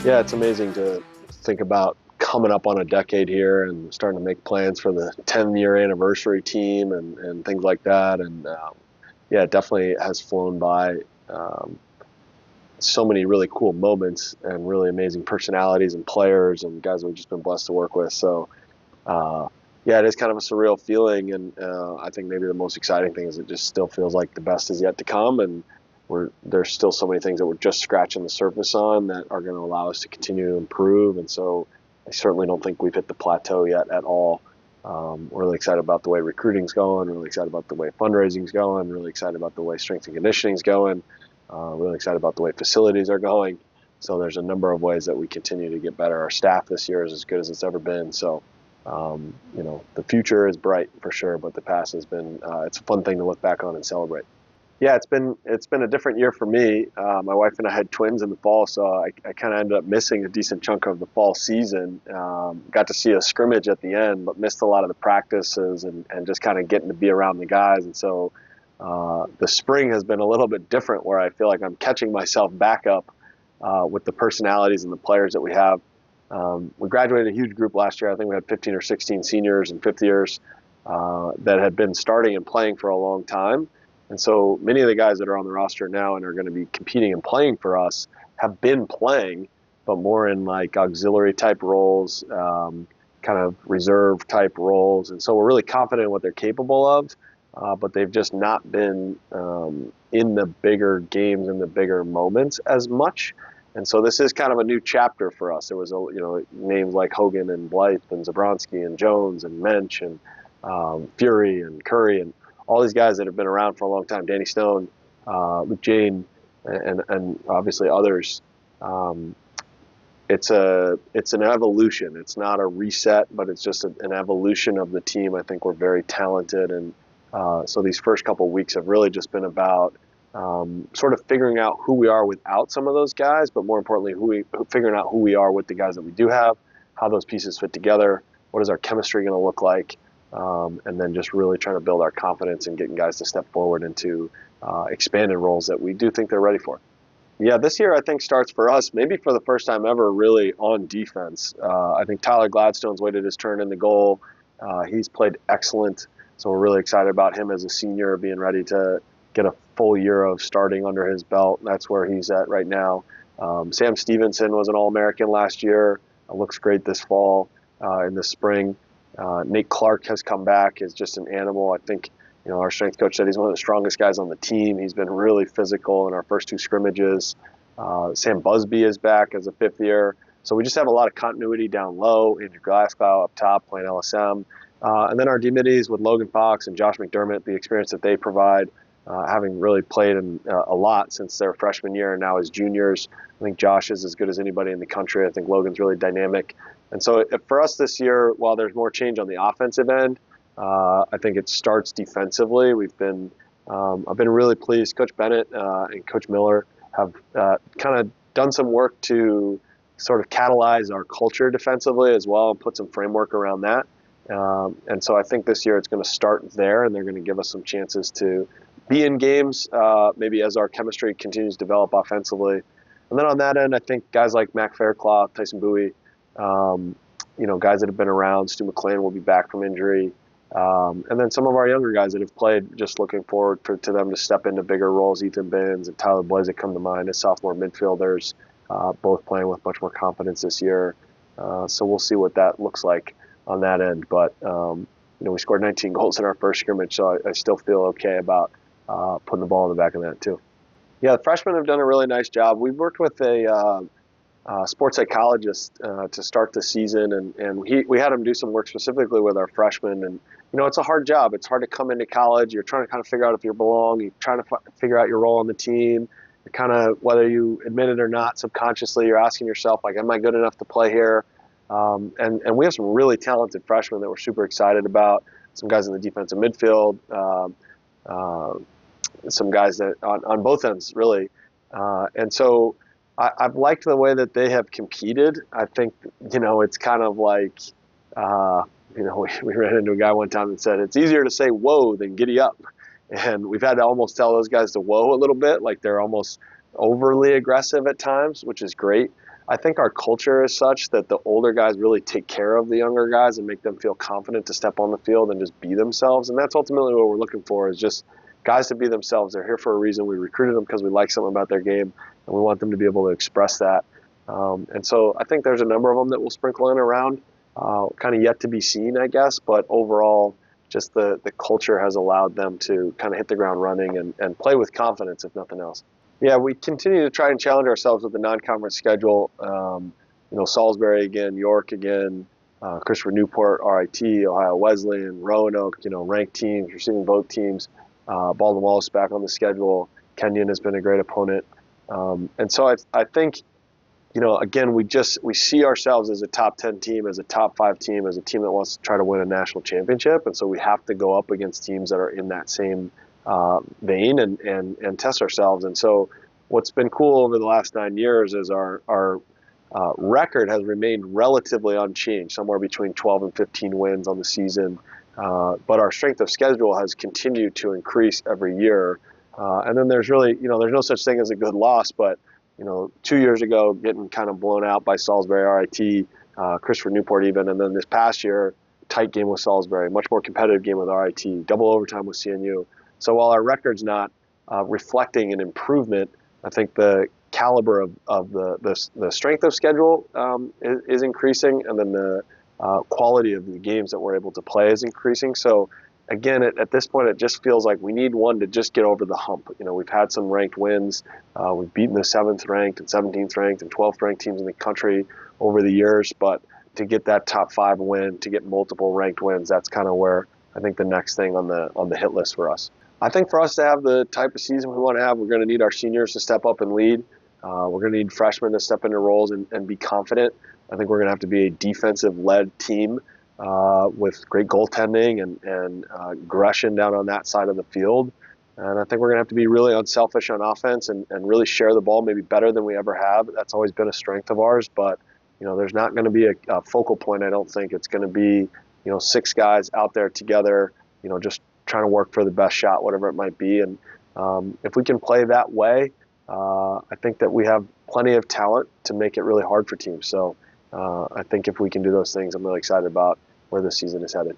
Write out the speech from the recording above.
Yeah, it's amazing to think about coming up on a decade here and starting to make plans for the 10-year anniversary team and things like that. And yeah, it definitely has flown by. Um, so many really cool moments and really amazing personalities and players and guys we've just been blessed to work with. So, uh, yeah, it is kind of a surreal feeling. And I think maybe the most exciting thing is it just still feels like the best is yet to come. And there's still so many things that we're just scratching the surface on that are going to allow us to continue to improve. And so I certainly don't think we've hit the plateau yet at all. We're really excited about the way recruiting's going, really excited about the way fundraising's going, really excited about the way strength and conditioning's going, really excited about the way facilities are going. So there's a number of ways that we continue to get better. Our staff this year is as good as it's ever been. So, the future is bright for sure, but the past has been, it's a fun thing to look back on and celebrate. Yeah, it's been a different year for me. My wife and I had twins in the fall, so I kind of ended up missing a decent chunk of the fall season. Got to see a scrimmage at the end, but missed a lot of the practices and just kind of getting to be around the guys. And so the spring has been a little bit different, where I feel like I'm catching myself back up with the personalities and the players that we have. We graduated a huge group last year. I think we had 15 or 16 seniors and fifth years that had been starting and playing for a long time. And so many of the guys that are on the roster now and are going to be competing and playing for us have been playing, but more in like auxiliary type roles, kind of reserve type roles. And so we're really confident in what they're capable of, but they've just not been in the bigger games and the bigger moments as much. And so this is kind of a new chapter for us. There was, names like Hogan and Blythe and Zabronsky and Jones and Mensch and Fury and Curry and all these guys that have been around for a long time, Danny Stone, Luke Jane, and obviously others. It's an evolution. It's not a reset, but it's just an evolution of the team. I think we're very talented, and so these first couple of weeks have really just been about sort of figuring out who we are without some of those guys, but more importantly, figuring out who we are with the guys that we do have, how those pieces fit together, what is our chemistry going to look like, and then just really trying to build our confidence and getting guys to step forward into expanded roles that we do think they're ready for. Yeah, this year I think starts for us maybe for the first time ever really on defense. I think Tyler Gladstone's waited his turn in the goal. He's played excellent, so we're really excited about him as a senior being ready to get a full year of starting under his belt. That's where he's at right now. Sam Stevenson was an All-American last year. Looks great this fall, in the spring. Nate Clark has come back, is just an animal. I think our strength coach said he's one of the strongest guys on the team. He's been really physical in our first two scrimmages. Sam Busby is back as a fifth year. So we just have a lot of continuity down low. Andrew Glasgow up top playing LSM. And then our D-middies with Logan Fox and Josh McDermott, the experience that they provide, having really played a lot since their freshman year and now as juniors. I think Josh is as good as anybody in the country. I think Logan's really dynamic. And so for us this year, while there's more change on the offensive end, I think it starts defensively. I've been really pleased. Coach Bennett and Coach Miller have kind of done some work to sort of catalyze our culture defensively as well and put some framework around that. And so I think this year it's going to start there, and they're going to give us some chances to be in games, maybe as our chemistry continues to develop offensively. And then on that end, I think guys like Mac Fairclough, Tyson Bowie, guys that have been around, Stu McLean will be back from injury. And then some of our younger guys that have played, just looking forward to them to step into bigger roles. Ethan Binns and Tyler Blazek come to mind as sophomore midfielders, both playing with much more confidence this year. So we'll see what that looks like on that end. But, we scored 19 goals in our first scrimmage, so I still feel okay about putting the ball in the back of that too. Yeah, the freshmen have done a really nice job. We've worked with a sports psychologist to start the season, and we had him do some work specifically with our freshmen. And it's a hard job. It's hard to come into college. You're trying to kind of figure out if you belong. You're trying to figure out your role on the team. You're kind of, whether you admit it or not, subconsciously you're asking yourself, like, am I good enough to play here? And we have some really talented freshmen that we're super excited about. Some guys in the defensive midfield, some guys that on both ends really. And so I've liked the way that they have competed. I think, it's kind of like, we ran into a guy one time that said, it's easier to say whoa than giddy up. And we've had to almost tell those guys to whoa a little bit, like they're almost overly aggressive at times, which is great. I think our culture is such that the older guys really take care of the younger guys and make them feel confident to step on the field and just be themselves. And that's ultimately what we're looking for, is just guys to be themselves. They're here for a reason. We recruited them because we like something about their game, and we want them to be able to express that. And so I think there's a number of them that we'll sprinkle in around, kind of yet to be seen, I guess. But overall, just the culture has allowed them to kind of hit the ground running and play with confidence, if nothing else. Yeah, we continue to try and challenge ourselves with the non-conference schedule. Salisbury again, York again, Christopher Newport, RIT, Ohio Wesleyan, Roanoke, ranked teams, receiving vote teams. Baldwin Wallace back on the schedule. Kenyon has been a great opponent. And so I think, again, we see ourselves as a top 10 team, as a top 5 team, as a team that wants to try to win a national championship. And so we have to go up against teams that are in that same vein and test ourselves. And so what's been cool over the last 9 years is our record has remained relatively unchanged, somewhere between 12 and 15 wins on the season. But our strength of schedule has continued to increase every year. And then there's really, there's no such thing as a good loss, but 2 years ago, getting kind of blown out by Salisbury, RIT, Christopher Newport even, and then this past year, tight game with Salisbury, much more competitive game with RIT, double overtime with CNU. So while our record's not reflecting an improvement, I think the caliber of the strength of schedule is increasing, and then the quality of the games that we're able to play is increasing. So again, at this point, it just feels like we need one to just get over the hump. We've had some ranked wins. We've beaten the 7th ranked and 17th ranked and 12th ranked teams in the country over the years. But to get that top 5 win, to get multiple ranked wins, that's kind of where I think the next thing on the hit list for us. I think for us to have the type of season we want to have, we're going to need our seniors to step up and lead. We're going to need freshmen to step into roles and be confident. I think we're going to have to be a defensive-led team with great goaltending and aggression down on that side of the field. And I think we're going to have to be really unselfish on offense and really share the ball maybe better than we ever have. That's always been a strength of ours. But, there's not going to be a focal point, I don't think. It's going to be, 6 guys out there together, just trying to work for the best shot, whatever it might be. And if we can play that way, I think that we have plenty of talent to make it really hard for teams. So I think if we can do those things, I'm really excited about where this season is headed.